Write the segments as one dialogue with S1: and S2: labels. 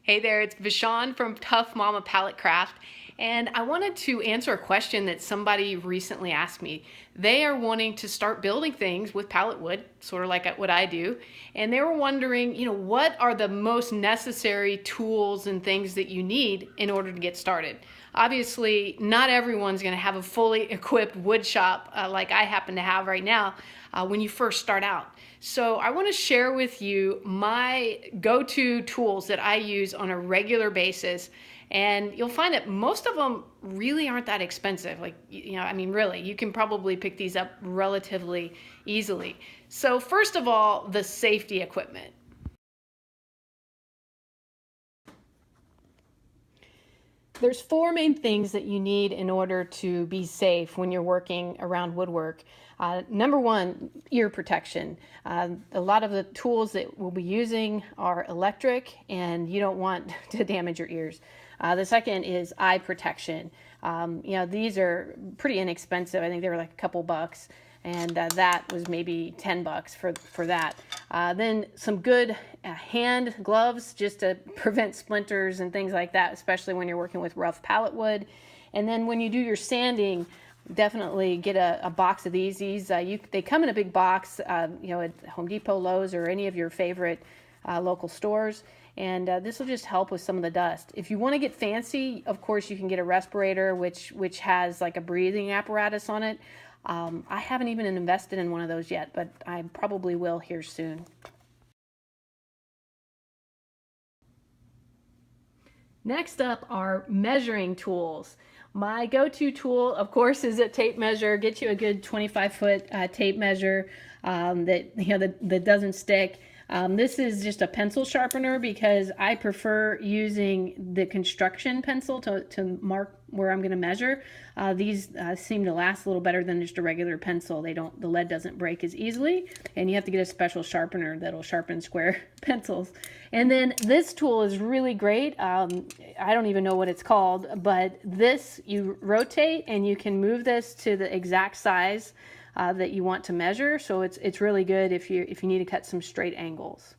S1: Hey there, it's Vishon from Tough Mama Pallet Craft, and I wanted to answer a question that somebody recently asked me. They are wanting to start building things with pallet wood, sort of like what I do, and they were wondering, what are the most necessary tools and things that you need in order to get started? Obviously, not everyone's going to have a fully equipped wood shop like I happen to have right now when you first start out. So I want to share with you my go-to tools that I use on a regular basis, and you'll find that most of them really aren't that expensive. Really, you can probably pick these up relatively easily. So first of all, the safety equipment. There's four main things that you need in order to be safe when you're working around woodwork. Number one, ear protection. A lot of the tools that we'll be using are electric, and you don't want to damage your ears. The second is eye protection. These are pretty inexpensive. I think they were like a couple bucks, and that was maybe $10 for that. Then some good hand gloves just to prevent splinters and things like that, especially when you're working with rough pallet wood. And then when you do your sanding, definitely get a box of these. They come in a big box, at Home Depot, Lowe's, or any of your favorite local stores. And this will just help with some of the dust. If you want to get fancy, of course, you can get a respirator, which has like a breathing apparatus on it. I haven't even invested in one of those yet, but I probably will here soon. Next up are measuring tools. My go-to tool, of course, is a tape measure. Get you a good 25-foot tape measure that doesn't stick. This is just a pencil sharpener because I prefer using the construction pencil to mark where I'm going to measure. These seem to last a little better than just a regular pencil. The lead doesn't break as easily, and you have to get a special sharpener that'll sharpen square pencils. And then this tool is really great. I don't even know what it's called, but this, you rotate and you can move this to the exact size that you want to measure. So it's really good if you need to cut some straight angles.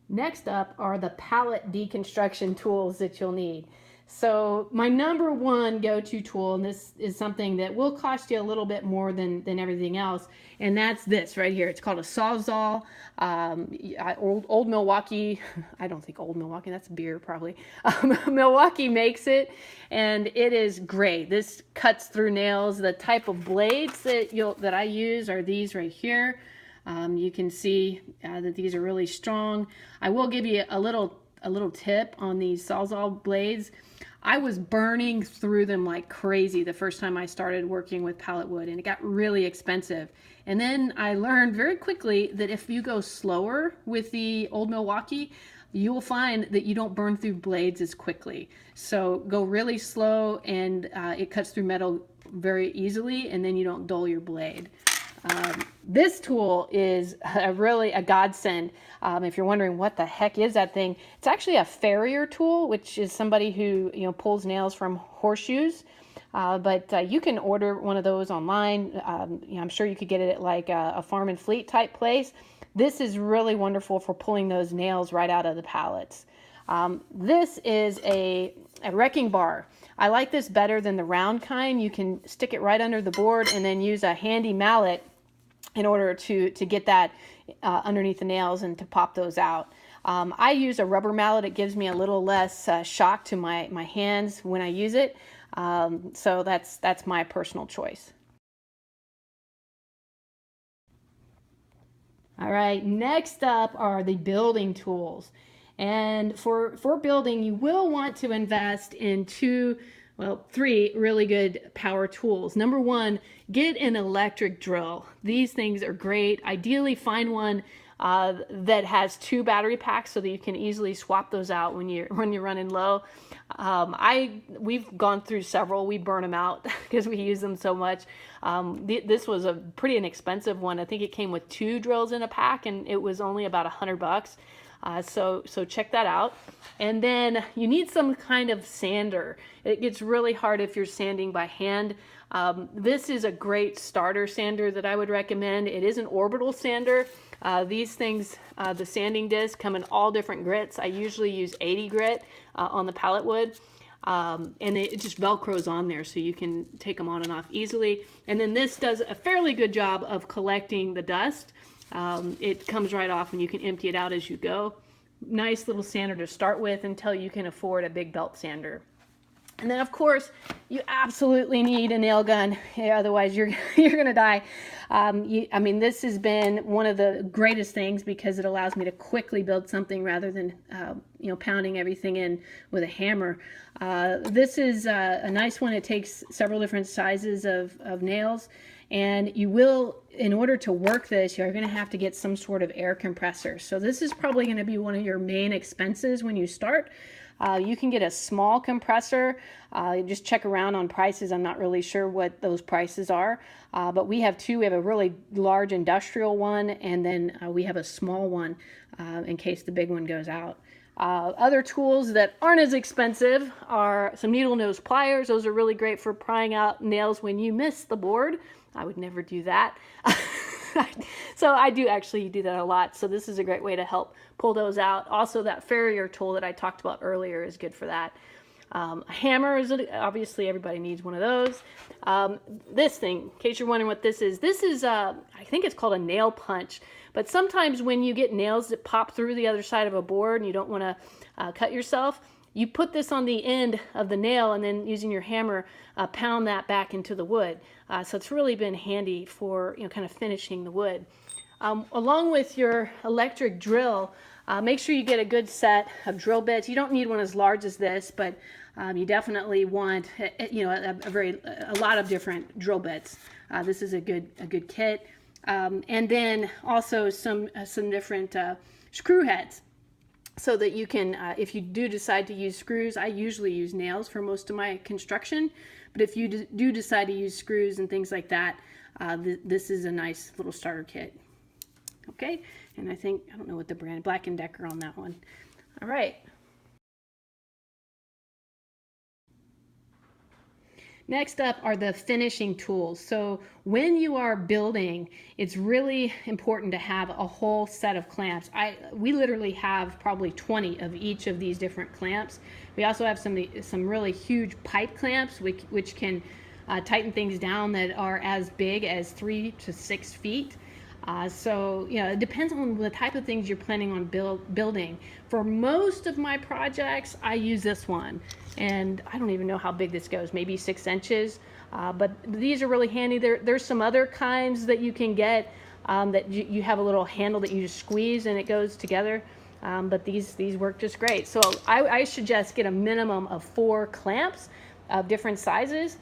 S1: Next up are the pallet deconstruction tools that you'll need. So my number one go-to tool, and this is something that will cost you a little bit more than everything else, and that's this right here. It's called a Sawzall. Old Milwaukee, I don't think Old Milwaukee, that's beer probably. Milwaukee makes it, and it is great. This cuts through nails. The type of blades that I use are these right here. You can see that these are really strong. I will give you a little tip on these Sawzall blades. I was burning through them like crazy the first time I started working with pallet wood, and it got really expensive. And then I learned very quickly that if you go slower with the Old Milwaukee, you will find that you don't burn through blades as quickly. So go really slow, and it cuts through metal very easily, and then you don't dull your blade. This tool is really a godsend. If you're wondering what the heck is that thing, it's actually a farrier tool, which is somebody who pulls nails from horseshoes. But you can order one of those online. I'm sure you could get it at like a Farm and Fleet type place. This is really wonderful for pulling those nails right out of the pallets. This is a wrecking bar. I like this better than the round kind. You can stick it right under the board and then use a handy mallet in order to get that underneath the nails and to pop those out. I use a rubber mallet. It gives me a little less shock to my hands when I use it. So that's my personal choice. All right, next up are the building tools. And for building, you will want to invest in three really good power tools. Number one, get an electric drill. These things are great. Ideally, find one that has 2 battery packs so that you can easily swap those out when you're running low. We've gone through several. We burn them out because we use them so much. This was a pretty inexpensive one. I think it came with 2 drills in a pack, and it was only about $100. So check that out. And then you need some kind of sander. It gets really hard if you're sanding by hand. This is a great starter sander that I would recommend. It is an orbital sander. These things, the sanding discs, come in all different grits. I usually use 80 grit on the pallet wood. And it just velcros on there so you can take them on and off easily. And then this does a fairly good job of collecting the dust. It comes right off and you can empty it out as you go. Nice little sander to start with until you can afford a big belt sander. And then of course you absolutely need a nail gun, otherwise you're gonna die. I mean, this has been one of the greatest things because it allows me to quickly build something rather than pounding everything in with a hammer. This is a nice one. It takes several different sizes of nails, and you will, in order to work this, you're going to have to get some sort of air compressor. So this is probably going to be one of your main expenses when you start. You can get a small compressor. Just check around on prices. I'm not really sure what those prices are, but we have two. We have a really large industrial one, and then we have a small one in case the big one goes out. Other tools that aren't as expensive are some needle nose pliers. Those are really great for prying out nails when you miss the board. I would never do that. So I do actually do that a lot. So this is a great way to help pull those out. Also, that farrier tool that I talked about earlier is good for that. A hammer is, obviously everybody needs one of those. This thing, in case you're wondering what this is I think it's called a nail punch. But sometimes when you get nails that pop through the other side of a board and you don't want to cut yourself, you put this on the end of the nail and then using your hammer pound that back into the wood. So it's really been handy for kind of finishing the wood. Along with your electric drill, make sure you get a good set of drill bits. You don't need one as large as this, but you definitely want a lot of different drill bits. This is a good kit. And then also some different screw heads, so that you can, if you do decide to use screws, I usually use nails for most of my construction, but if you do decide to use screws and things like that, this is a nice little starter kit. Okay, and I don't know what the brand, Black & Decker on that one. All right. Next up are the finishing tools. So when you are building, it's really important to have a whole set of clamps. We literally have probably 20 of each of these different clamps. We also have some really huge pipe clamps which can tighten things down that are as big as 3 to 6 feet. So it depends on the type of things you're planning on building. For most of my projects, I use this one, and I don't even know how big this goes, maybe 6 inches. But these are really handy. There's some other kinds that you can get that you have a little handle that you just squeeze and it goes together. But these work just great. So I suggest get a minimum of 4 clamps of different sizes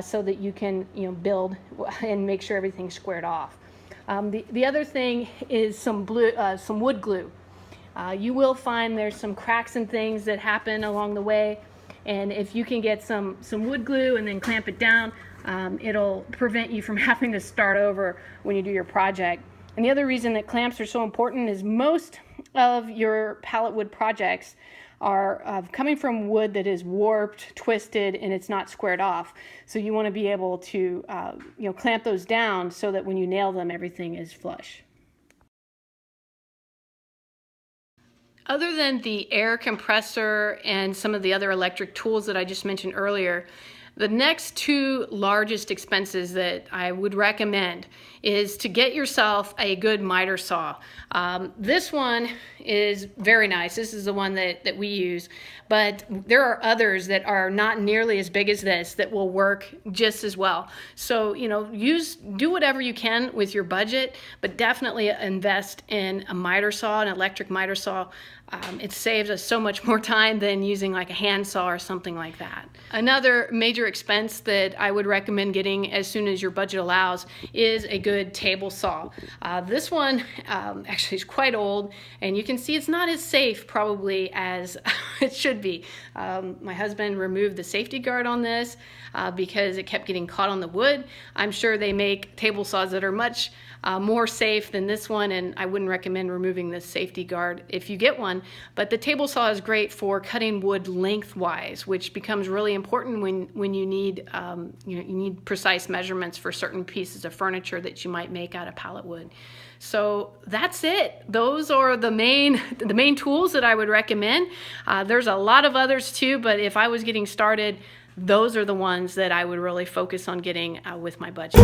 S1: so that you can build and make sure everything's squared off. The other thing is some wood glue. You will find there's some cracks and things that happen along the way, and if you can get some wood glue and then clamp it down, it'll prevent you from having to start over when you do your project. And the other reason that clamps are so important is most of your pallet wood projects are coming from wood that is warped, twisted, and it's not squared off. So you want to be able to clamp those down so that when you nail them, everything is flush. Other than the air compressor and some of the other electric tools that I just mentioned earlier, the next 2 largest expenses that I would recommend is to get yourself a good miter saw. This one is very nice. This is the one that we use, but there are others that are not nearly as big as this that will work just as well. So, do whatever you can with your budget, but definitely invest in a miter saw, an electric miter saw. It saves us so much more time than using like a hand saw or something like that. Another major major expense that I would recommend getting as soon as your budget allows is a good table saw. This one actually is quite old, and you can see it's not as safe probably as it should be. My husband removed the safety guard on this because it kept getting caught on the wood. I'm sure they make table saws that are much more safe than this one, and I wouldn't recommend removing this safety guard if you get one. But the table saw is great for cutting wood lengthwise, which becomes really important when you need you need precise measurements for certain pieces of furniture that you might make out of pallet wood. So that's it. Those are the main tools that I would recommend. There's a lot of others too, but if I was getting started, those are the ones that I would really focus on getting with my budget.